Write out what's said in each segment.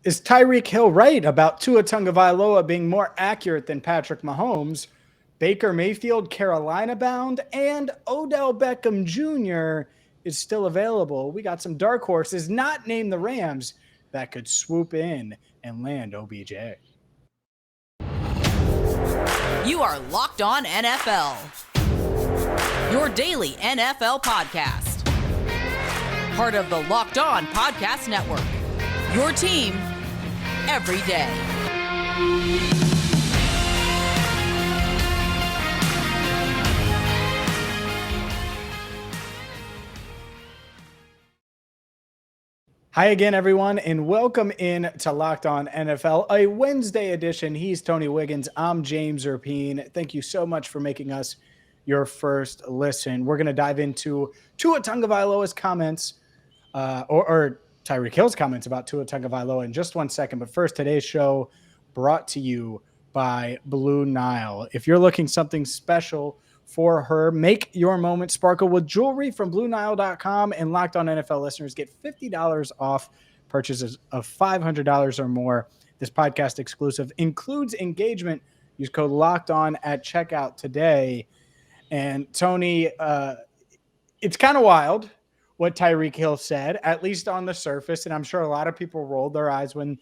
Is Tyreek Hill right about Tua Tagovailoa being more accurate than Patrick Mahomes? Baker Mayfield, Carolina bound, and Odell Beckham Jr. is still available. We got some dark horses, not named the Rams, that could swoop in and land OBJ. You are Locked On NFL, your daily NFL podcast. Part of the Locked On Podcast Network, your team every day. Hi again, everyone, and welcome in to Locked On NFL, a Wednesday edition. He's Tony Wiggins. I'm James Rapien. Thank you so much for making us your first listen. We're going to dive into Tua Tagovailoa's comments, or Tyreek Hill's comments about Tua Tagovailoa in just 1 second. But first, today's show brought to you by Blue Nile. If you're looking something special for her, make your moment sparkle with jewelry from BlueNile.com, and Locked On NFL listeners get $50 off purchases of $500 or more. This podcast exclusive includes engagement. Use code Locked On at checkout today. And Tony, it's kind of wild what Tyreek Hill said, at least on the surface, and I'm sure a lot of people rolled their eyes when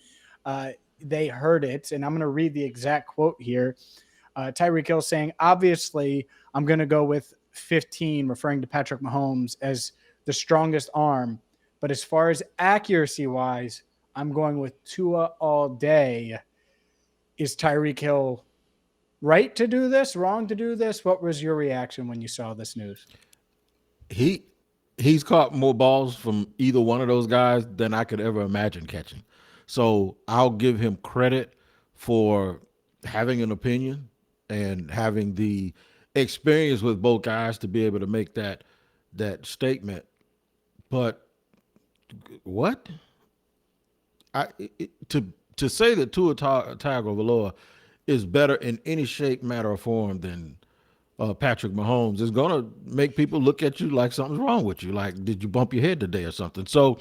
they heard it. And I'm going to read the exact quote here. Tyreek Hill saying, obviously, I'm going to go with 15, referring to Patrick Mahomes as the strongest arm. But as far as accuracy-wise, I'm going with Tua all day. Is Tyreek Hill right to do this, wrong to do this? What was your reaction when you saw this news? He's caught more balls from either one of those guys than I could ever imagine catching. So I'll give him credit for having an opinion and having the experience with both guys to be able to make that statement. But what? To say that Tua Tagovailoa is better in any shape, matter, or form than Patrick Mahomes is going to make people look at you like something's wrong with you. Like, did you bump your head today or something? So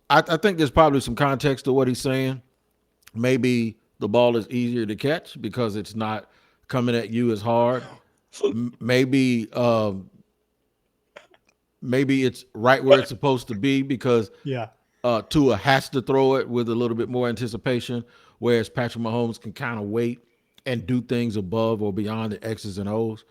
I think there's probably some context to what he's saying. Maybe the ball is easier to catch because it's not coming at you as hard. Maybe it's right where it's supposed to be because Tua has to throw it with a little bit more anticipation, whereas Patrick Mahomes can kind of wait and do things above or beyond the X's and O's.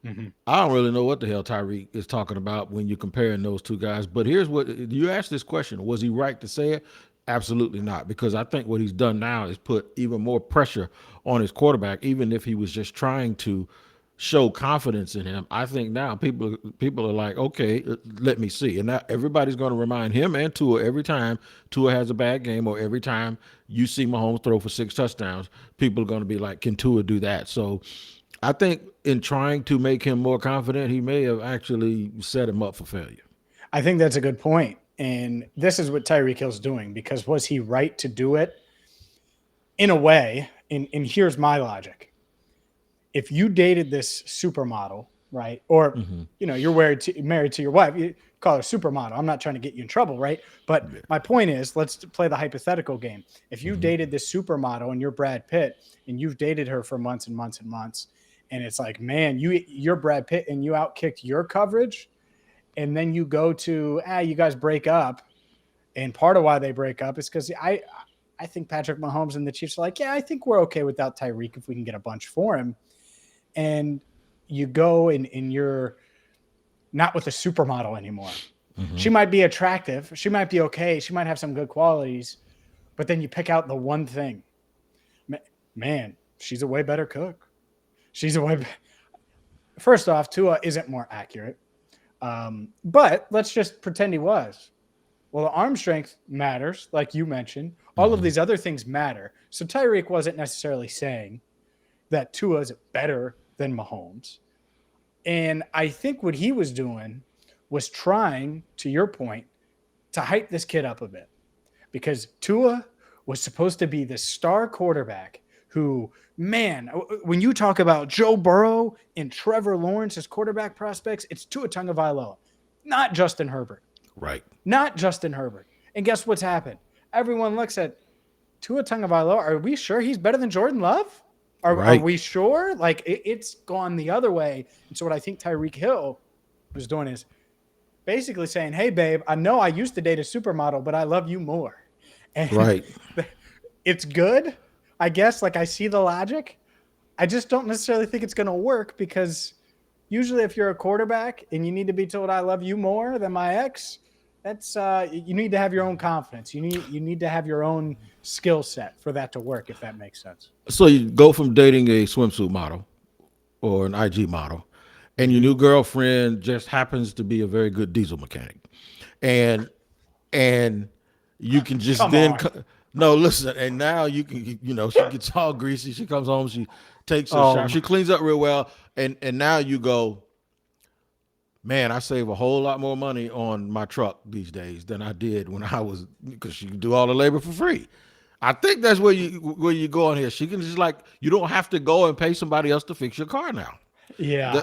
I don't really know what the hell Tyreek is talking about when you're comparing those two guys. But here's what you asked this question: was he right to say it? Absolutely not, because I think what he's done now is put even more pressure on his quarterback, even if he was just trying to show confidence in him. I think now people are like, okay, let me see. And now everybody's going to remind him and Tua every time Tua has a bad game or every time you see Mahomes throw for 6 touchdowns, people are going to be like, can Tua do that? So I think in trying to make him more confident, he may have actually set him up for failure. I think that's a good point. And this is what Tyreek Hill's doing, because was he right to do it? In a way, and here's my logic. If you dated this supermodel, right, or you're married to your wife, you call her supermodel. I'm not trying to get you in trouble, right? But my point is, let's play the hypothetical game. If you dated this supermodel and you're Brad Pitt and you've dated her for months and months and months, and it's like, man, you're Brad Pitt and you outkicked your coverage, and then you go to you guys break up, and part of why they break up is because I think Patrick Mahomes and the Chiefs are like, yeah, I think we're okay without Tyreek if we can get a bunch for him. And you go and you're not with a supermodel anymore. She might be attractive. She might be okay. She might have some good qualities. But then you pick out the one thing. Man, she's a way better cook. First off, Tua isn't more accurate. But let's just pretend he was. Well, the arm strength matters, like you mentioned. All of these other things matter. So Tyreek wasn't necessarily saying that Tua is better than Mahomes. And I think what he was doing was trying, to your point, to hype this kid up a bit. Because Tua was supposed to be the star quarterback who, man, when you talk about Joe Burrow and Trevor Lawrence as quarterback prospects, it's Tua Tagovailoa, not Justin Herbert. Right. Not Justin Herbert. And guess what's happened? Everyone looks at Tua Tagovailoa, are we sure he's better than Jordan Love? Are we sure? Like, it's gone the other way. And so what I think Tyreek Hill was doing is basically saying, hey, babe, I know I used to date a supermodel, but I love you more. And it's good, I guess. Like, I see the logic. I just don't necessarily think it's going to work, because usually if you're a quarterback and you need to be told I love you more than my ex, that's you need to have your own confidence. You need to have your own skill set for that to work, if that makes sense. So you go from dating a swimsuit model or an IG model, and your new girlfriend just happens to be a very good diesel mechanic, and you can just no, listen, and now you can, she gets all greasy, she comes home, she takes a shower, she cleans up real well, and now you go, man, I save a whole lot more money on my truck these days than I did when I was, because she can do all the labor for free. I think that's where you go on here. She can just, like, you don't have to go and pay somebody else to fix your car now. Yeah.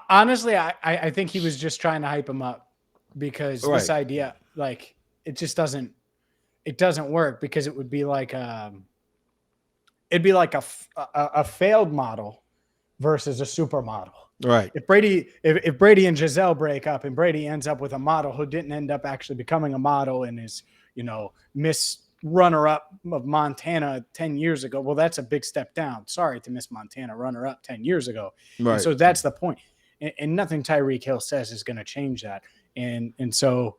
Honestly, I think he was just trying to hype him up, because this idea, like, it just doesn't work, because it would be like it'd be like a failed model versus a supermodel. Right. If Brady and Giselle break up and Brady ends up with a model who didn't end up actually becoming a model and is, Miss runner-up of Montana 10 years ago, well, that's a big step down. Sorry to Miss Montana runner-up 10 years ago. Right. And so that's the point. And nothing Tyreek Hill says is going to change that. And so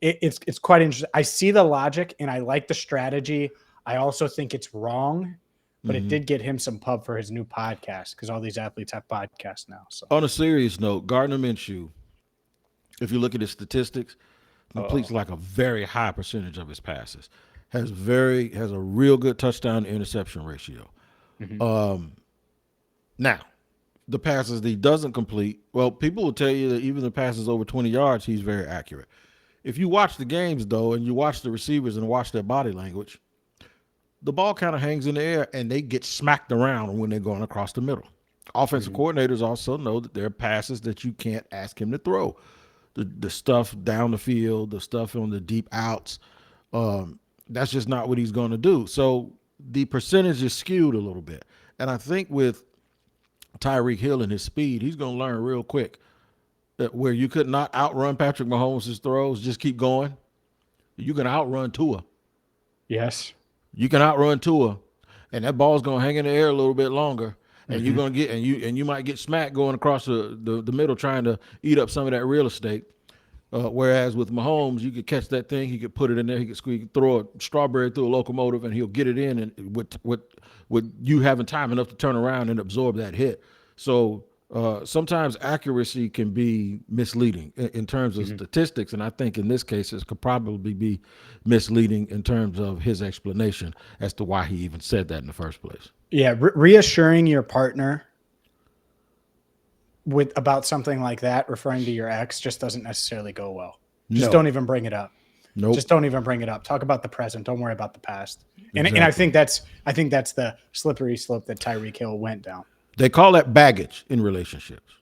it's quite interesting. I see the logic and I like the strategy. I also think it's wrong, but it did get him some pub for his new podcast, because all these athletes have podcasts now. So on a serious note, Gardner Minshew, if you look at his statistics, completes like a very high percentage of his passes. Has a real good touchdown to interception ratio. Now, the passes that he doesn't complete, well, people will tell you that even the passes over 20 yards, he's very accurate. If you watch the games, though, and you watch the receivers and watch their body language, the ball kind of hangs in the air and they get smacked around when they're going across the middle. Offensive coordinators also know that there are passes that you can't ask him to throw. The stuff down the field, the stuff on the deep outs, that's just not what he's going to do. So the percentage is skewed a little bit. And I think with Tyreek Hill and his speed, he's going to learn real quick that where you could not outrun Patrick Mahomes' throws, just keep going. You can outrun Tua. Yes. You can outrun Tua, and that ball's going to hang in the air a little bit longer. And you're going to get, and you might get smacked going across the middle trying to eat up some of that real estate. Whereas with Mahomes, you could catch that thing, he could put it in there, he could throw a strawberry through a locomotive, and he'll get it in, and with you having time enough to turn around and absorb that hit. So sometimes accuracy can be misleading in terms of statistics, and I think in this case it could probably be misleading in terms of his explanation as to why he even said that in the first place. Yeah, reassuring your partner about something like that, referring to your ex, just doesn't necessarily go well. Just don't even bring it up. Nope. Just don't even bring it up. Talk about the present. Don't worry about the past. And I think that's the slippery slope that Tyreek Hill went down. They call that baggage in relationships.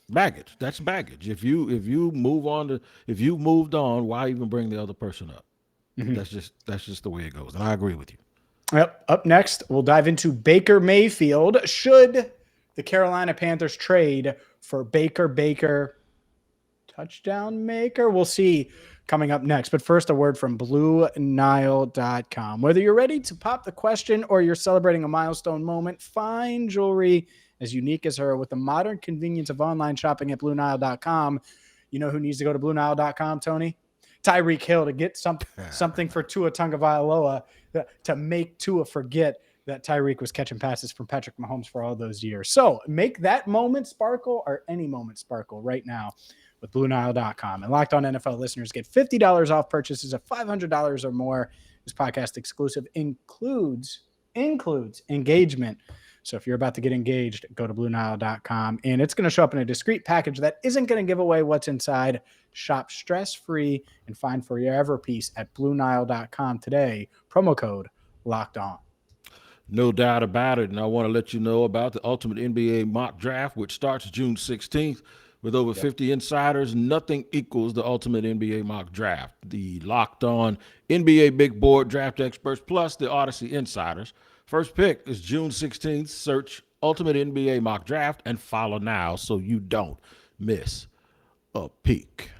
Baggage. That's baggage. If you moved on, why even bring the other person up? That's just the way it goes. And I agree with you. Yep. Up next, we'll dive into Baker Mayfield. Should the Carolina Panthers trade for Baker touchdown maker? We'll see coming up next. But first, a word from BlueNile.com. Whether you're ready to pop the question or you're celebrating a milestone moment, find jewelry as unique as her with the modern convenience of online shopping at BlueNile.com. You know who needs to go to BlueNile.com, Tony? Tyreek Hill, to get something for Tua Tagovailoa to make Tua forget that Tyreek was catching passes from Patrick Mahomes for all those years. So make that moment sparkle, or any moment sparkle, right now with BlueNile.com. And Locked On NFL listeners get $50 off purchases of $500 or more. This podcast exclusive includes engagement. So if you're about to get engaged, go to BlueNile.com, and it's going to show up in a discreet package that isn't going to give away what's inside. Shop stress-free and find forever peace at BlueNile.com today. Promo code Locked On. No doubt about it. And I want to let you know about the Ultimate NBA Mock Draft, which starts June 16th With over 50 insiders, nothing equals the ultimate NBA mock draft. The Locked On NBA Big Board draft experts plus the Odyssey insiders. First pick is June 16th. Search Ultimate NBA Mock Draft and follow now so you don't miss a peek.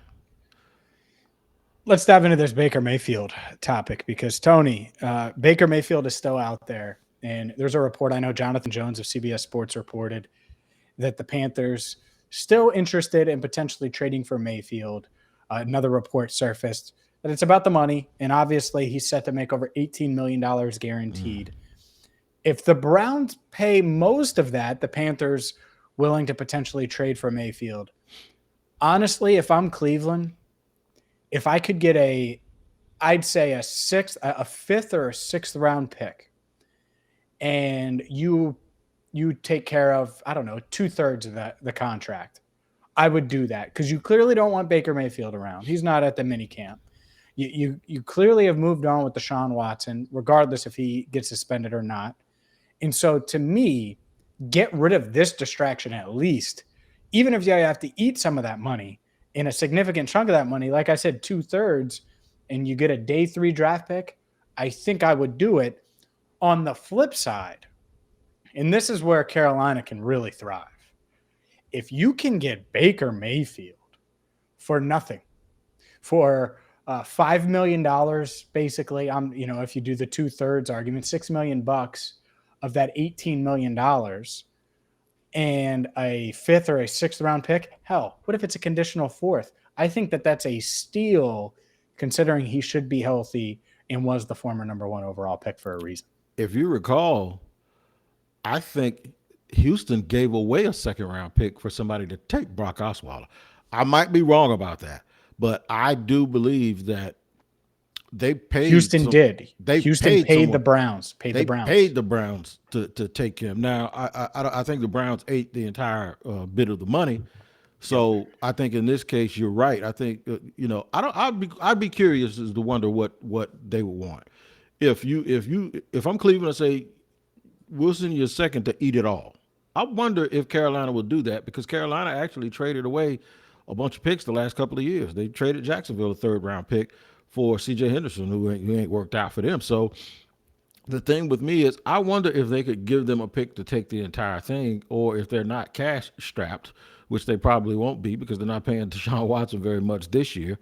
Let's dive into this Baker Mayfield topic because, Tony, Baker Mayfield is still out there. And there's a report, I know Jonathan Jones of CBS Sports reported that the Panthers still interested in potentially trading for Mayfield. Another report surfaced that it's about the money, and obviously he's set to make over $18 million guaranteed. If the Browns pay most of that, the Panthers willing to potentially trade for Mayfield. Honestly, if I'm Cleveland, if I could get I'd say a fifth or a sixth round pick, and you take care of, I don't know, 2/3 of the contract, I would do that because you clearly don't want Baker Mayfield around. He's not at the mini camp. You clearly have moved on with Deshaun Watson, regardless if he gets suspended or not. And so to me, get rid of this distraction at least, even if you have to eat some of that money, in a significant chunk of that money, like I said, 2/3, and you get a day 3 draft pick, I think I would do it. On the flip side, and this is where Carolina can really thrive. If you can get Baker Mayfield for nothing, for $5 million, basically, if you do the 2/3 argument, $6 million of that $18 million, and a fifth or a sixth round pick. Hell, what if it's a conditional fourth? I think that's a steal, considering he should be healthy and was the former number 1 overall pick for a reason. If you recall, I think Houston gave away a second round pick for somebody to take Brock Osweiler. I might be wrong about that, but I do believe that they paid. Houston paid someone. the Browns. Paid the Browns to take him. Now, I think the Browns ate the entire bit of the money. So I think in this case, you're right. I think I'd be curious as to wonder what they would want. If I'm Cleveland, I say we'll send you a second to eat it all. I wonder if Carolina will do that because Carolina actually traded away a bunch of picks the last couple of years. They traded Jacksonville a 3rd round pick for C.J. Henderson, who ain't worked out for them. So the thing with me is I wonder if they could give them a pick to take the entire thing, or if they're not cash strapped, which they probably won't be because they're not paying Deshaun Watson very much this year,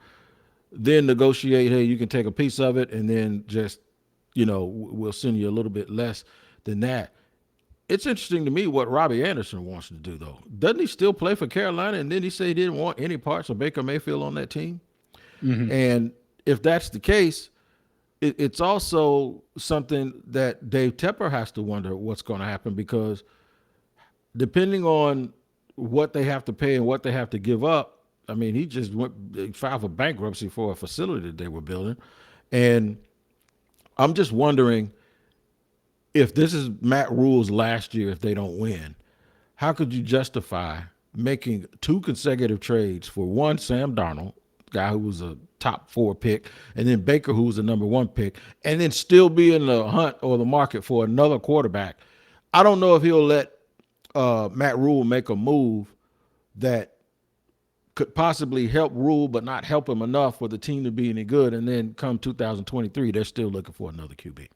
then negotiate, hey, you can take a piece of it, and then just, we'll send you a little bit less than that. It's interesting to me what Robbie Anderson wants to do, though. Doesn't he still play for Carolina? And then he said he didn't want any parts of Baker Mayfield on that team. Mm-hmm. And if that's the case, it's also something that Dave Tepper has to wonder what's going to happen, because depending on what they have to pay and what they have to give up, I mean, he just filed for bankruptcy for a facility that they were building. And I'm just wondering, if this is Matt Rule's last year, if they don't win, how could you justify making 2 consecutive trades for one, Sam Darnold, guy who was a top 4 pick, and then Baker, who was the number 1 pick, and then still be in the hunt or the market for another quarterback? I don't know if he'll let Matt Rule make a move that could possibly help Rule but not help him enough for the team to be any good, and then come 2023, they're still looking for another QB.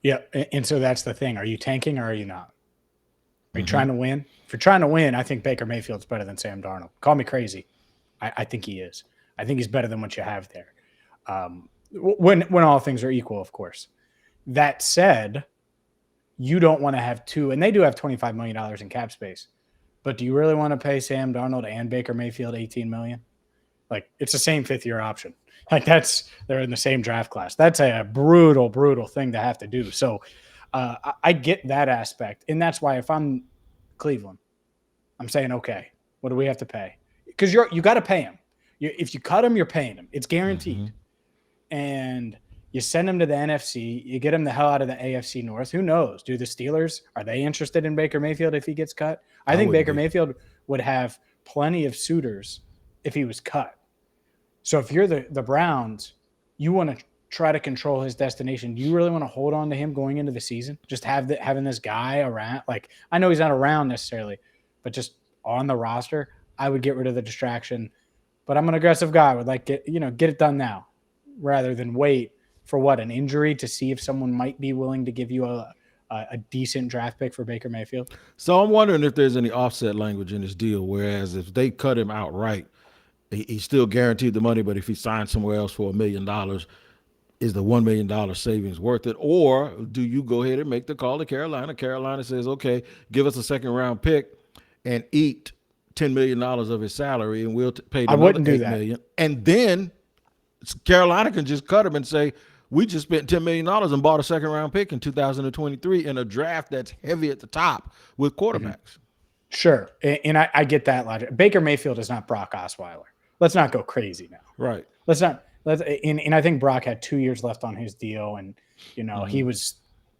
Yeah, and so that's the thing. Are you tanking or are you not? Are you trying to win? If you're trying to win, I think Baker Mayfield's better than Sam Darnold. Call me crazy. I think he is. I think he's better than what you have there. When all things are equal, of course. That said, you don't want to have 2, and they do have $25 million in cap space. But do you really want to pay Sam Darnold and Baker Mayfield $18 million? Like, it's the same 5th-year option. Like, they're in the same draft class. That's a brutal, brutal thing to have to do. So I get that aspect. And that's why if I'm Cleveland, I'm saying, okay, what do we have to pay? Because you got to pay him. If you cut him, you're paying him. It's guaranteed. Mm-hmm. And you send him to the NFC. You get him the hell out of the AFC North. Who knows? Do the Steelers, are they interested in Baker Mayfield if he gets cut? I think Baker Mayfield would have plenty of suitors if he was cut. So if you're the Browns, you want to try to control his destination. Do you really want to hold on to him going into the season? Just having this guy around? Like, I know he's not around necessarily, but just on the roster, I would get rid of the distraction. But I'm an aggressive guy. I would like get it done now rather than wait for an injury to see if someone might be willing to give you a decent draft pick for Baker Mayfield. So I'm wondering if there's any offset language in this deal, whereas if they cut him outright, he's still guaranteed the money, but if he signs somewhere else for $1 million, is the $1 million savings worth it? Or do you go ahead and make the call to Carolina? Carolina says, okay, give us a second round pick and eat $10 million of his salary, and we'll pay the another $8 million. And then Carolina can just cut him and say, we just spent $10 million and bought a second round pick in 2023 in a draft that's heavy at the top with quarterbacks. Mm-hmm. Sure. And I get that logic. Baker Mayfield is not Brock Osweiler. Let's not go crazy now. Right. And I think Brock had 2 years left on his deal, and he was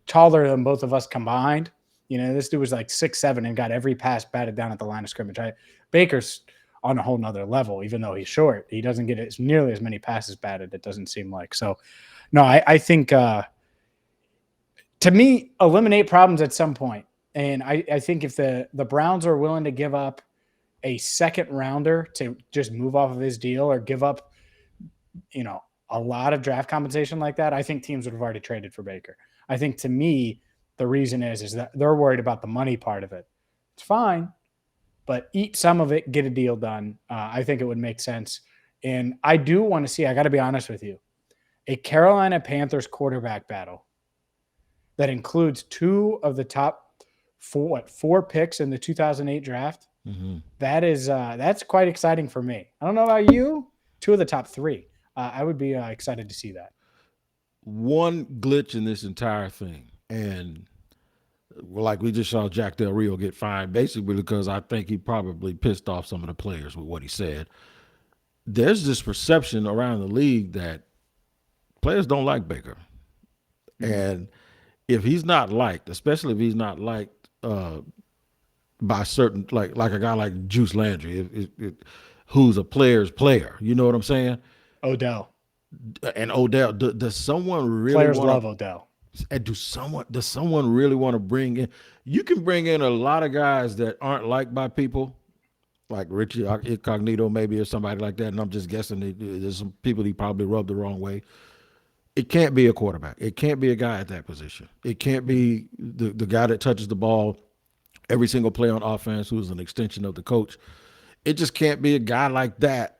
taller than both of us combined. This dude was like 6'7" and got every pass batted down at the line of scrimmage. Baker's on a whole nother level, even though he's short. He doesn't get nearly as many passes batted, it doesn't seem like. So, no, I think to me, eliminate problems at some point. And I think if the Browns are willing to give up a second rounder to just move off of his deal or give up, a lot of draft compensation like that, I think teams would have already traded for Baker. I think to me, the reason is that they're worried about the money part of it. It's fine, but eat some of it, get a deal done. I think it would make sense. And I do want to see, I got to be honest with you, a Carolina Panthers quarterback battle that includes two of the top four picks in the 2008 draft. Mm-hmm. That's quite exciting for me. I don't know about you. Two of the top three. I would be excited to see that. One glitch in this entire thing, and like we just saw Jack Del Rio get fined, basically because I think he probably pissed off some of the players with what he said. There's this perception around the league that players don't like Baker. Mm-hmm. And if he's not liked, especially if he's not liked by certain, like a guy like Juice Landry, who's a player's player, you know what I'm saying? Odell. Does someone really players love Odell? And does someone really want to bring in? You can bring in a lot of guys that aren't liked by people, like Richie Incognito maybe, or somebody like that. And I'm just guessing there's some people he probably rubbed the wrong way. It can't be a quarterback. It can't be a guy at that position. It can't be the guy that touches the ball every single play on offense, who's an extension of the coach. It just can't be a guy like that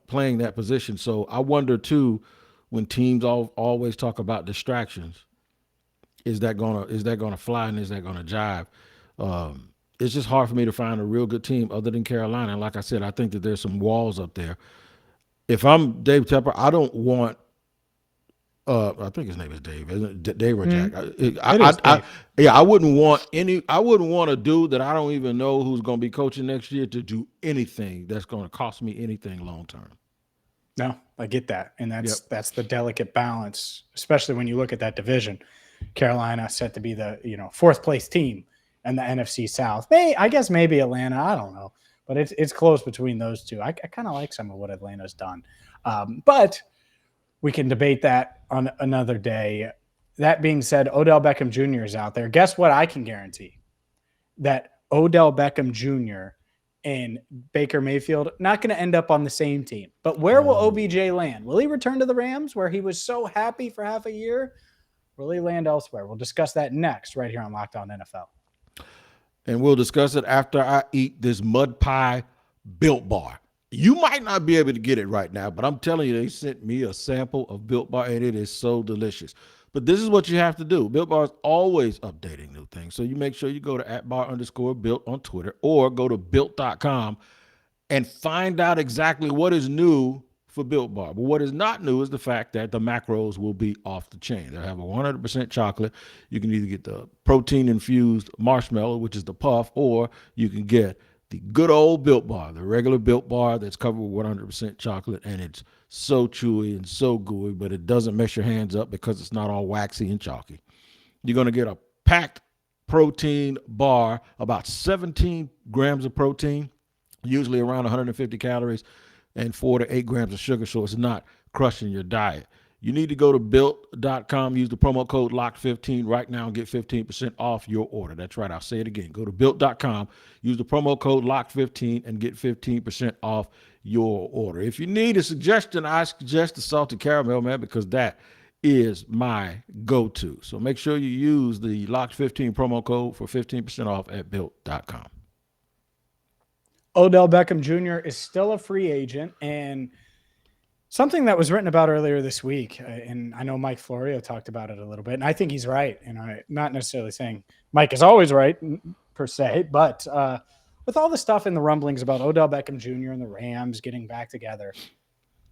playing that position. So I wonder too, when teams always talk about distractions, is that gonna fly and is that gonna jive? It's just hard for me to find a real good team other than Carolina. And like I said, I think that there's some walls up there. If I'm Dave Tepper, I don't want. I think his name is Dave, isn't it? Dave or Jack? I wouldn't want a dude that I don't even know who's going to be coaching next year to do anything that's going to cost me anything long term. No, I get that, and that's the delicate balance, especially when you look at that division. Carolina set to be the fourth place team in the NFC South. I guess maybe Atlanta. I don't know, but it's close between those two. I kind of like some of what Atlanta's done, but we can debate that on another day. That being said, Odell Beckham Jr. is out there. Guess what? I can guarantee that Odell Beckham Jr. and Baker Mayfield not going to end up on the same team. But where will OBJ land? Will he return to the Rams, where he was so happy for half a year? Will he land elsewhere? We'll discuss that next right here on Locked On NFL. And we'll discuss it after I eat this mud pie Built Bar. You might not be able to get it right now, but I'm telling you, they sent me a sample of Built Bar, and it is so delicious. But this is what you have to do. Built Bar is always updating new things. So you make sure you go to @bar_built on Twitter, or go to built.com and find out exactly what is new for Built Bar. But what is not new is the fact that the macros will be off the chain. They'll have a 100% chocolate. You can either get the protein-infused marshmallow, which is the puff, or you can get the good old Built Bar, the regular Built Bar that's covered with 100% chocolate, and it's so chewy and so gooey, but it doesn't mess your hands up because it's not all waxy and chalky. You're going to get a packed protein bar, about 17 grams of protein, usually around 150 calories, and 4 to 8 grams of sugar, so it's not crushing your diet. You need to go to built.com, use the promo code LOCK15 right now and get 15% off your order. That's right. I'll say it again. Go to built.com, use the promo code LOCK15 and get 15% off your order. If you need a suggestion, I suggest the salted caramel, man, because that is my go-to. So make sure you use the LOCK15 promo code for 15% off at built.com. Odell Beckham Jr. is still a free agent, and something that was written about earlier this week, and I know Mike Florio talked about it a little bit, and I think he's right. And I'm not necessarily saying Mike is always right per se, but with all the stuff and the rumblings about Odell Beckham Jr. and the Rams getting back together,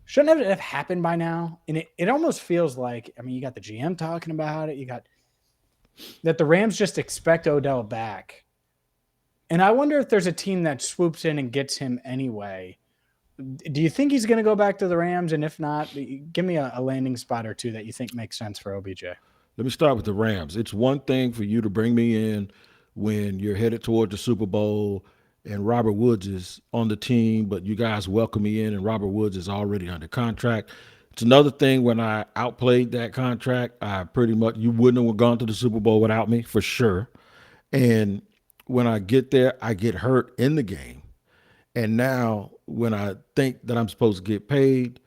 shouldn't it have happened by now? And it almost feels like, I mean, you got the GM talking about it. You got that the Rams just expect Odell back. And I wonder if there's a team that swoops in and gets him anyway. Do you think he's going to go back to the Rams? And if not, give me a landing spot or two that you think makes sense for OBJ. Let me start with the Rams. It's one thing for you to bring me in when you're headed toward the Super Bowl and Robert Woods is on the team, but you guys welcome me in and Robert Woods is already under contract. It's another thing when I outplayed that contract, you wouldn't have gone to the Super Bowl without me for sure. And when I get there, I get hurt in the game. And now when I think that I'm supposed to get paid,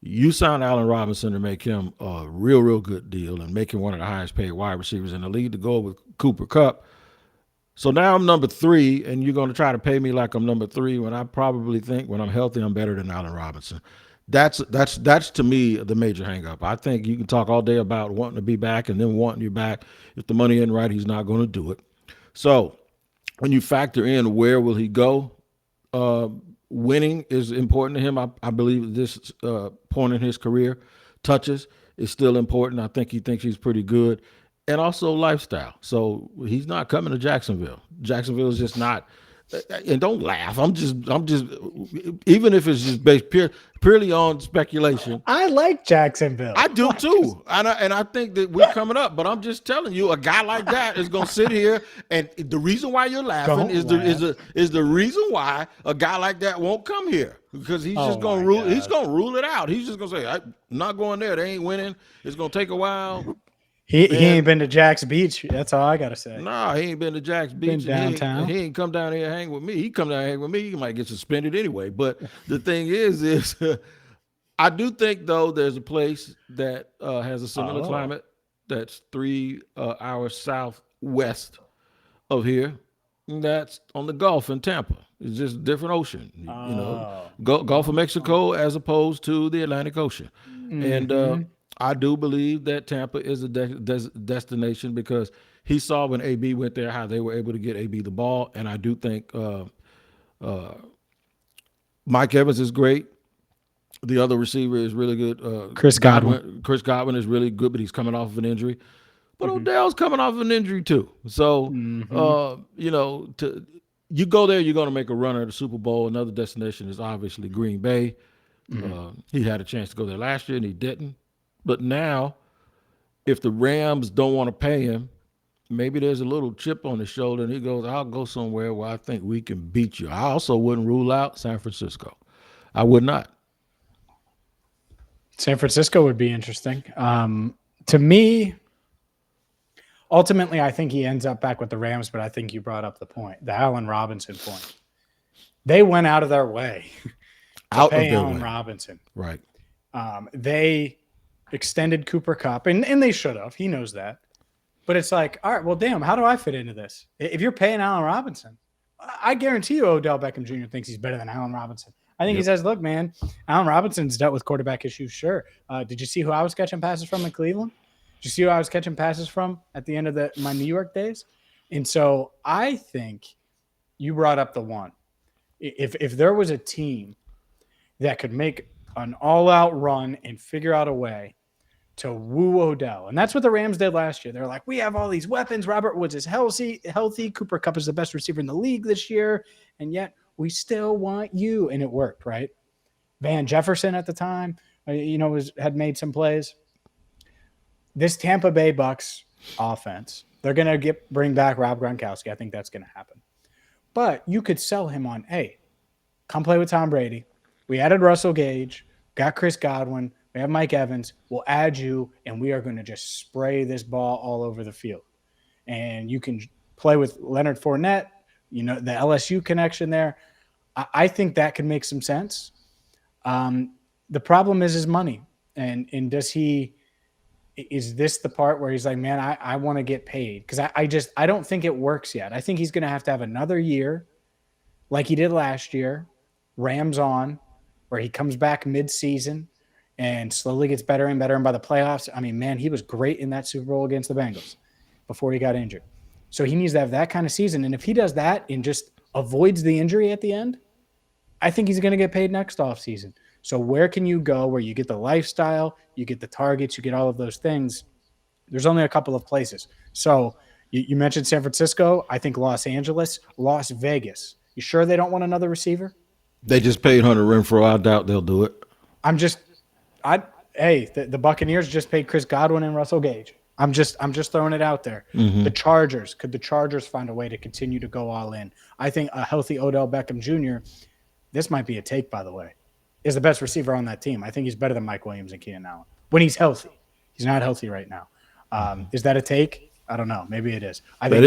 you sign Allen Robinson to make him a real, real good deal and make him one of the highest paid wide receivers in the league to go with Cooper Kupp. So now I'm number 3, and you're going to try to pay me like I'm number 3 when I probably think when I'm healthy I'm better than Allen Robinson. That's to me the major hang-up. I think you can talk all day about wanting to be back and then wanting you back. If the money isn't right, he's not going to do it. So when you factor in where will he go, winning is important to him. I believe at this point in his career, touches is still important. I think he thinks he's pretty good. And also lifestyle. So he's not coming to Jacksonville. Jacksonville is just not. And don't laugh. I'm just. Even if it's just based purely on speculation. I like Jacksonville. I do too, and I think that we're coming up. But I'm just telling you, a guy like that is going to sit here, and the reason why you're laughing is the reason why a guy like that won't come here, because he's just going to rule. He's going to rule it out. He's just going to say, "I'm not going there. They ain't winning. It's going to take a while." He ain't been to Jack's Beach. That's all I got to say. Nah, he ain't been to Jack's Beach. Downtown. He ain't come down here and hang with me. He come down here and hang with me. He might get suspended anyway. But the thing is I do think, though, there's a place that has a similar climate that's 3 hours southwest of here. That's on the Gulf in Tampa. It's just a different ocean. You know, Gulf of Mexico as opposed to the Atlantic Ocean. Mm-hmm. And I do believe that Tampa is a destination because he saw when AB went there how they were able to get AB the ball. And I do think Mike Evans is great. The other receiver is really good. Chris Godwin. Chris Godwin is really good, but he's coming off of an injury. But Odell's coming off of an injury too. So, you go there, you're going to make a run at the Super Bowl. Another destination is obviously Green Bay. He had a chance to go there last year, and he didn't. But now, if the Rams don't want to pay him, maybe there's a little chip on his shoulder, and he goes, I'll go somewhere where I think we can beat you. I also wouldn't rule out San Francisco. I would not. San Francisco would be interesting. To me, ultimately, I think he ends up back with the Rams, but I think you brought up the point, the Allen Robinson point. They went out of their way to pay Allen Robinson. Right. They extended Cooper Kupp, and they should have. He knows that. But it's like, all right, well, damn, how do I fit into this? If you're paying Allen Robinson, I guarantee you Odell Beckham Jr. thinks he's better than Allen Robinson. I think he says, look, man, Allen Robinson's dealt with quarterback issues, sure. Did you see who I was catching passes from in Cleveland? Did you see who I was catching passes from at the end of my New York days? And so I think you brought up the one. If there was a team that could make an all-out run and figure out a way to woo Odell. And that's what the Rams did last year. They're like, we have all these weapons. Robert Woods is healthy. Cooper Kupp is the best receiver in the league this year. And yet we still want you. And it worked, right? Van Jefferson at the time, had made some plays. This Tampa Bay Bucks offense, they're going to bring back Rob Gronkowski. I think that's going to happen. But you could sell him on, hey, come play with Tom Brady. We added Russell Gage, got Chris Godwin. We We have Mike Evans. We'll add you, and we are going to just spray this ball all over the field. And you can play with Leonard Fournette, the LSU connection there. I think that could make some sense. The problem is his money. And is this the part where he's like, man, I want to get paid? Because I don't think it works yet. I think he's going to have another year like he did last year, Rams on, where he comes back mid-season and slowly gets better and better. And by the playoffs, I mean, man, he was great in that Super Bowl against the Bengals before he got injured. So he needs to have that kind of season. And if he does that and just avoids the injury at the end, I think he's going to get paid next offseason. So where can you go where you get the lifestyle, you get the targets, you get all of those things? There's only a couple of places. So you mentioned San Francisco. I think Los Angeles, Las Vegas. You sure they don't want another receiver? They just paid Hunter Renfrow. I doubt they'll do it. The Buccaneers just paid Chris Godwin and Russell Gage. I'm just throwing it out there. Mm-hmm. Could the Chargers find a way to continue to go all in? I think a healthy Odell Beckham Jr., this might be a take, by the way, is the best receiver on that team. I think he's better than Mike Williams and Keenan Allen when he's healthy. He's not healthy right now. Is that a take? I don't know. Maybe it is. I think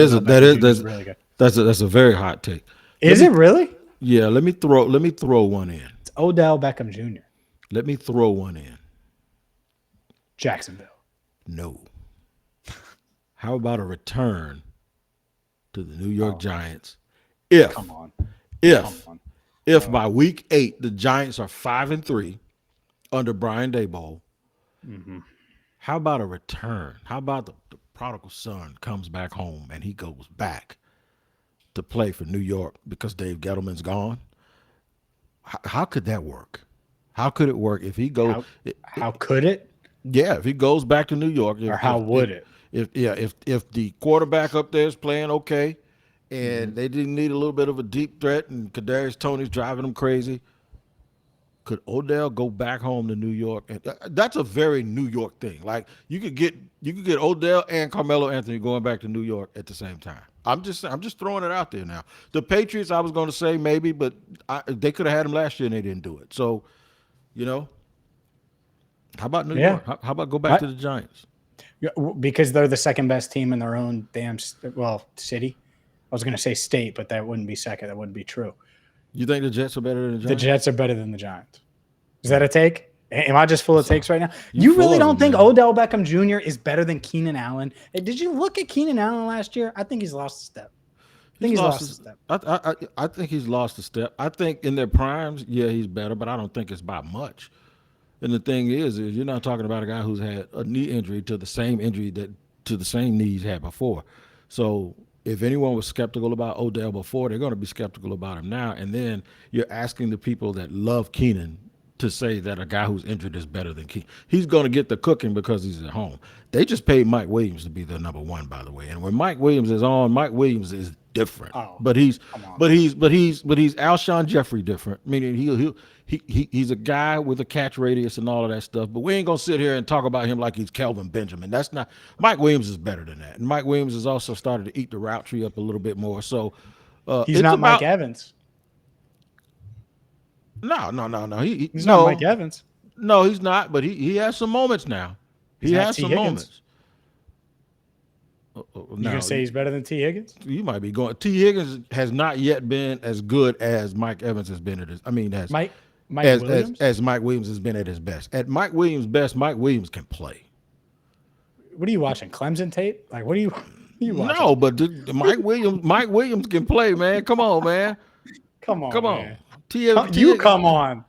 that's really good. That's a very hot take. Is it really? Yeah. Let me throw one in. It's Odell Beckham Jr. Let me throw one in. Jacksonville. No. How about a return to the New York Giants? If by week 8 the Giants are 5-3 under Brian Daboll, how about a return? How about the prodigal son comes back home and he goes back to play for New York because Dave Gettleman's gone? How could that work? How could it work if he goes? How could it? Yeah, if he goes back to New York, how would it? If the quarterback up there is playing okay, and they didn't need a little bit of a deep threat, and Kadarius Toney's driving them crazy, could Odell go back home to New York? And that's a very New York thing. Like you could get Odell and Carmelo Anthony going back to New York at the same time. I'm just throwing it out there now. The Patriots, I was going to say maybe, but they could have had him last year and they didn't do it. So, how about New York? How about go back to the Giants? Because they're the second best team in their own damn city. I was going to say state, but that wouldn't be second. That wouldn't be true. You think the Jets are better than the Giants? The Jets are better than the Giants. Is that a take? Am I just full of takes right now? You really don't think Odell Beckham Jr. is better than Keenan Allen? Did you look at Keenan Allen last year? I think he's lost a step. I think he's lost a step. I think in their primes, he's better, but I don't think it's by much. And the thing is you're not talking about a guy who's had a knee injury to the same knee he's had before. So if anyone was skeptical about Odell before, they're going to be skeptical about him now. And then you're asking the people that love Keenan to say that a guy who's injured is better than Keenan. He's going to get the cooking because he's at home. They just paid Mike Williams to be their number one, by the way. And when Mike Williams is on, Mike Williams is different. But he's Alshon Jeffrey different. Meaning he's a guy with a catch radius and all of that stuff. But we ain't gonna sit here and talk about him like he's Kelvin Benjamin. That's not. Mike Williams is better than that. And Mike Williams has also started to eat the route tree up a little bit more. So he's not Mike Evans. No. He's not Mike Evans. No, he's not. But he has some moments now. He has some moments. You gonna say he's better than T. Higgins? You might be going. T. Higgins has not yet been as good as Mike Evans has been at his. Mike Williams? As Mike Williams has been at his best. At Mike Williams' best, Mike Williams can play. What are you watching? Clemson tape? Like what are you watching? No, but Mike Williams can play, man. Come on, man. Come on. Man. Come on.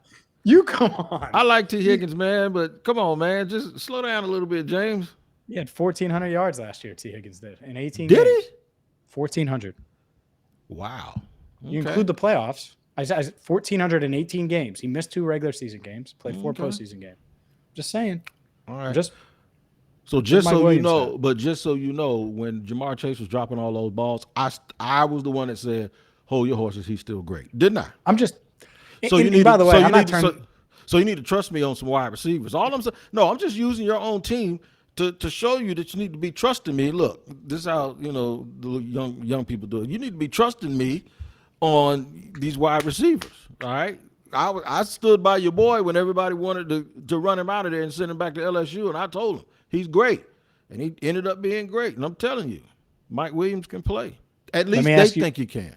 I like T. Higgins, man, but come on, man. Just slow down a little bit, James. He had 1,400 yards last year, T. Higgins did, in 18 games. Did he? 1,400. Wow. Okay. You include the playoffs. I said 1,418 games. He missed 2 regular season games, played 4 postseason games. Just saying. All right. Just so you know, when Jamar Chase was dropping all those balls, I was the one that said, hold your horses, he's still great. Didn't I? I'm just – So you need to trust me on some wide receivers. All I'm saying – no, I'm just using your own team – to show you that you need to be trusting me. Look, this is how the young people do it. You need to be trusting me on these wide receivers. All right, I stood by your boy when everybody wanted to run him out of there and send him back to LSU, and I told him he's great, and he ended up being great. And I'm telling you, Mike Williams can play. At least they think he can.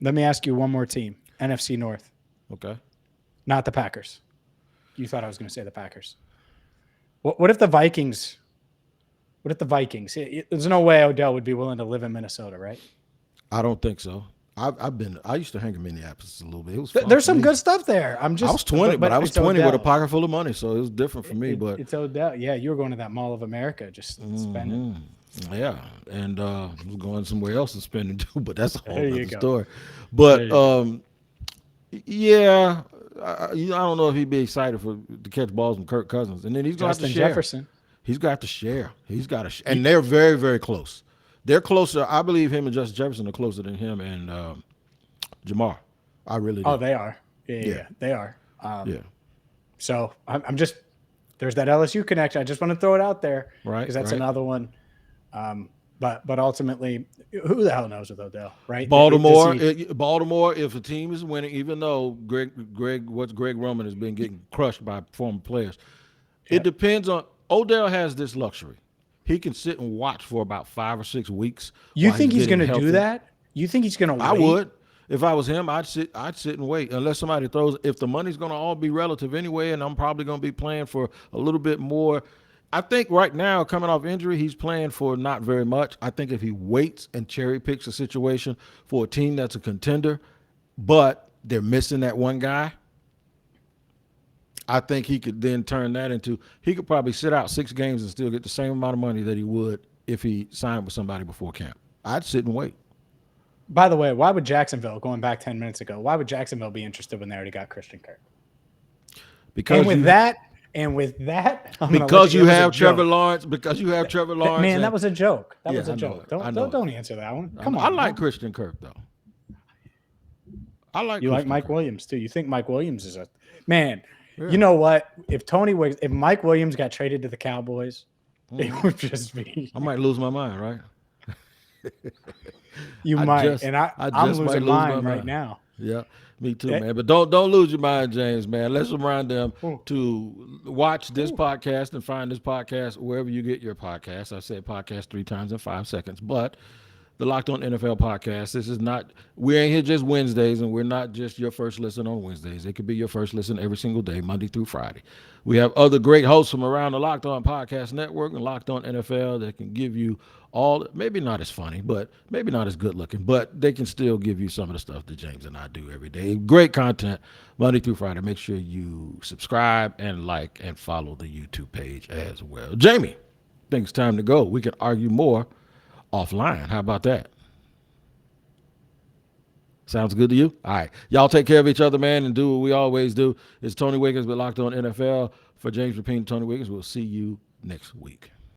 Let me ask you one more team, NFC North. Okay. Not the Packers. You thought I was going to say the Packers. What if the Vikings? What if the Vikings? There's no way Odell would be willing to live in Minnesota, right? I don't think so. I used to hang in Minneapolis a little bit. It was fun There's some good stuff there. I was 20, but I was 20 with a pocket full of money, so it was different for me. But it's Odell. Yeah, you were going to that Mall of America, just spending. Yeah, and I was going somewhere else and spending too, but that's a whole other story. But yeah, I don't know if he'd be excited to catch balls from Kirk Cousins, and then he's going to have to share. Jefferson. He's got to share. He's got to, and they're very, very close. They're closer. I believe him and Justin Jefferson are closer than him and Jamar. I really do. Oh, they are. Yeah, they are. Yeah. So I'm just there's that LSU connection. I just want to throw it out there, right? Because that's another one. But ultimately, who the hell knows with Odell, right? Baltimore, if a team is winning, even though Greg Roman has been getting crushed by former players, it depends on. Odell has this luxury. He can sit and watch for about 5 or 6 weeks. You think he's going to do that? You think he's going to wait? I would. If I was him, I'd sit and wait unless somebody throws. If the money's going to all be relative anyway, and I'm probably going to be playing for a little bit more. I think right now, coming off injury, he's playing for not very much. I think if he waits and cherry picks a situation for a team that's a contender, but they're missing that one guy, I think he could then turn that into – he could probably sit out 6 games and still get the same amount of money that he would if he signed with somebody before camp. I'd sit and wait. By the way, why would Jacksonville, going back 10 minutes ago, why would Jacksonville be interested when they already got Christian Kirk? Because because you have Trevor Lawrence. Man, that was a joke. That was a joke. Don't answer that one. Come on. I like Christian Kirk though. You like Mike Williams too. You think Mike Williams is a man? Yeah. You know what? If Mike Williams got traded to the Cowboys, it would just be. I might lose my mind, right? I'm losing mine right now. Yeah, me too, man. But don't lose your mind, James, man. Let's remind them to watch this podcast and find this podcast wherever you get your podcast. I said podcast 3 times in 5 seconds, but the Locked On NFL podcast. This is not, we ain't here just Wednesdays, and we're not just your first listen on Wednesdays. It could be your first listen every single day, Monday through Friday. We have other great hosts from around the Locked On Podcast Network and Locked On NFL that can give you all, maybe not as funny, but maybe not as good looking, but they can still give you some of the stuff that James and I do every day. Great content, Monday through Friday. Make sure you subscribe and like and follow the YouTube page as well. Jamie, I think it's time to go. We can argue more offline. How about that? Sounds good to you? All right. Y'all take care of each other, man, and do what we always do. It's Tony Wiggins with Locked On NFL. For James Rapien and Tony Wiggins, we'll see you next week.